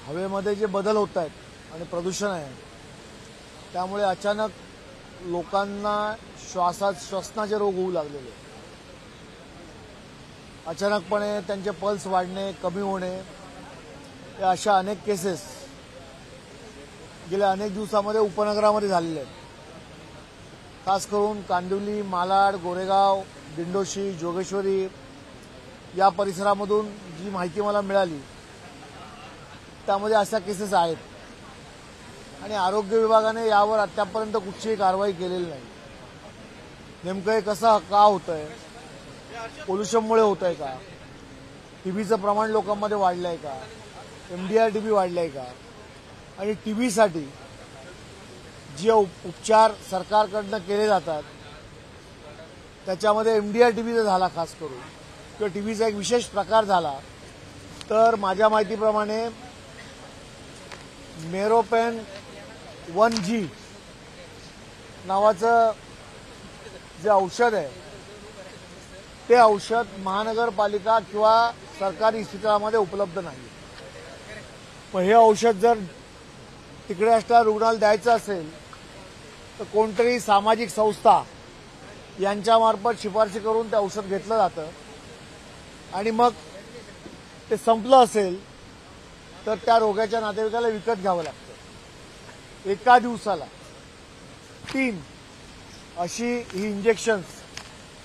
हवेमध्ये जे बदल होत आहेत आणि प्रदूषण आहे त्यामुळे अचानक लोकांना श्वसनाचे रोग होऊ लागलेले. अचानकपणे त्यांचे पल्स वाढणे, कमी होणे, या अशा अनेक केसेस गेल्या अनेक दिवसांमध्ये उपनगरामध्ये झालेले आहेत. खास करून कांदिवली, मालाड, गोरेगाव, दिंडोशी, जोगेश्वरी या परिसरामधून जी माहिती मला मिळाली त्यामध्ये अशा केसेस आहेत आणि आरोग्य विभागाने यावर आतापर्यंत कुठलीही कारवाई केलेली नाही. नेमकं हे कसं का होतंय? पोल्युशनमुळे होतंय का? टीबीचं प्रमाण लोकांमध्ये वाढलंय का? MDR TB वाढलंय का? आणि टीबीसाठी जे उपचार सरकारकडनं केले जातात त्याच्यामध्ये MDR TB जर झाला खास करून किंवा टीबीचा एक विशेष प्रकार झाला तर माझ्या माहितीप्रमाणे मेरोपेन 1G नावाचं जे औषध आहे ते औषध महानगरपालिका किंवा सरकारी इस्पितळामध्ये उपलब्ध नाही. पण हे औषध जर तिकडे असणाऱ्या रुग्णाला द्यायचं असेल तर कोणतरी सामाजिक संस्था यांच्यामार्फत शिफारशी करून ते औषध घेतलं जातं आणि मग ते संपलं असेल तर त्या रोग्याच्या नातेवाईकाला विकत घ्यावं लागतं. एका दिवसाला 3 अशी ही इंजेक्शन्स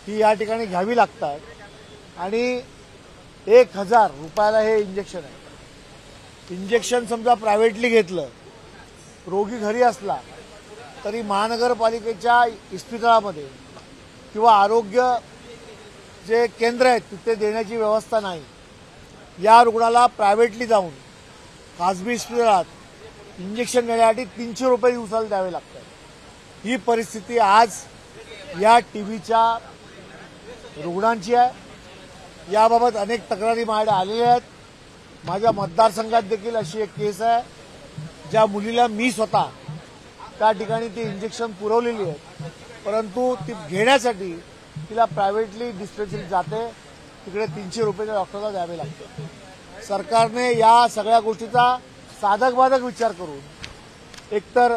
ही या ठिकाणी घ्यावी लागतात आणि 1000 रुपयाला हे इंजेक्शन आहे. इंजेक्शन समजा प्रायव्हेटली घेतलं, रोगी घरी असला तरी महानगरपालिकेच्या इस्पितळामध्ये किंवा आरोग्य जे केंद्र आहेत तिथे देण्याची व्यवस्था नाही. या रुग्णाला प्रायव्हेटली जाऊन खासगी इस्पितळात इंजेक्शन घेण्यासाठी 300 रुपये दिवसाला द्यावे लागतात. ही परिस्थिती आज या टीबीच्या रुग्णांची आहे. याबाबत अनेक तक्रारी माझ्याकडे आलेल्या आहेत. माझ्या मतदारसंघात देखील अशी एक केस आहे ज्या मुलीला मी स्वतः त्या ठिकाणी ती इंजेक्शन पुरवलेली आहे, परंतु ती घेण्यासाठी तिला प्रायव्हेटली डिस्पेन्सरी जाते, तिकडे 300 रुपये डॉक्टरला द्यावे लागते. सरकारने या सगळ्या गोष्टीचा साधक बाधक विचार करून एकतर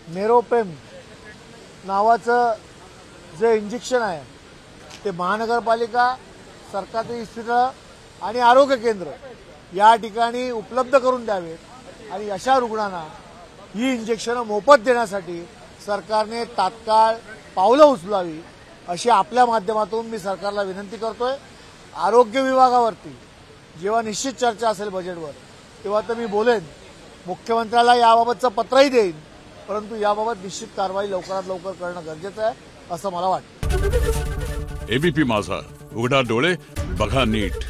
मेरोपेम नावाचं जे इंजेक्शन आहे ते महानगरपालिका, सरकारी इस्पितळं आणि आरोग्य केंद्र या ठिकाणी उपलब्ध करून द्यावेत आणि अशा रुग्णांना ही इंजेक्शनं मोफत देण्यासाठी सरकारने तात्काळ पावलं उचलावी अशी आपल्या माध्यमातून मी सरकारला विनंती करतोय. आरोग्य विभागावरती जेव्हा निश्चित चर्चा असेल बजेटवर तेव्हा तर मी बोलेन, मुख्यमंत्र्याला याबाबतचं पत्रही देईन, परंतु याबाबत निश्चित कारवाई लवकरात लवकर करणं गरजेचं आहे असं मला वाटतं. ABP माझा, उघडा डोळे बघा नीट.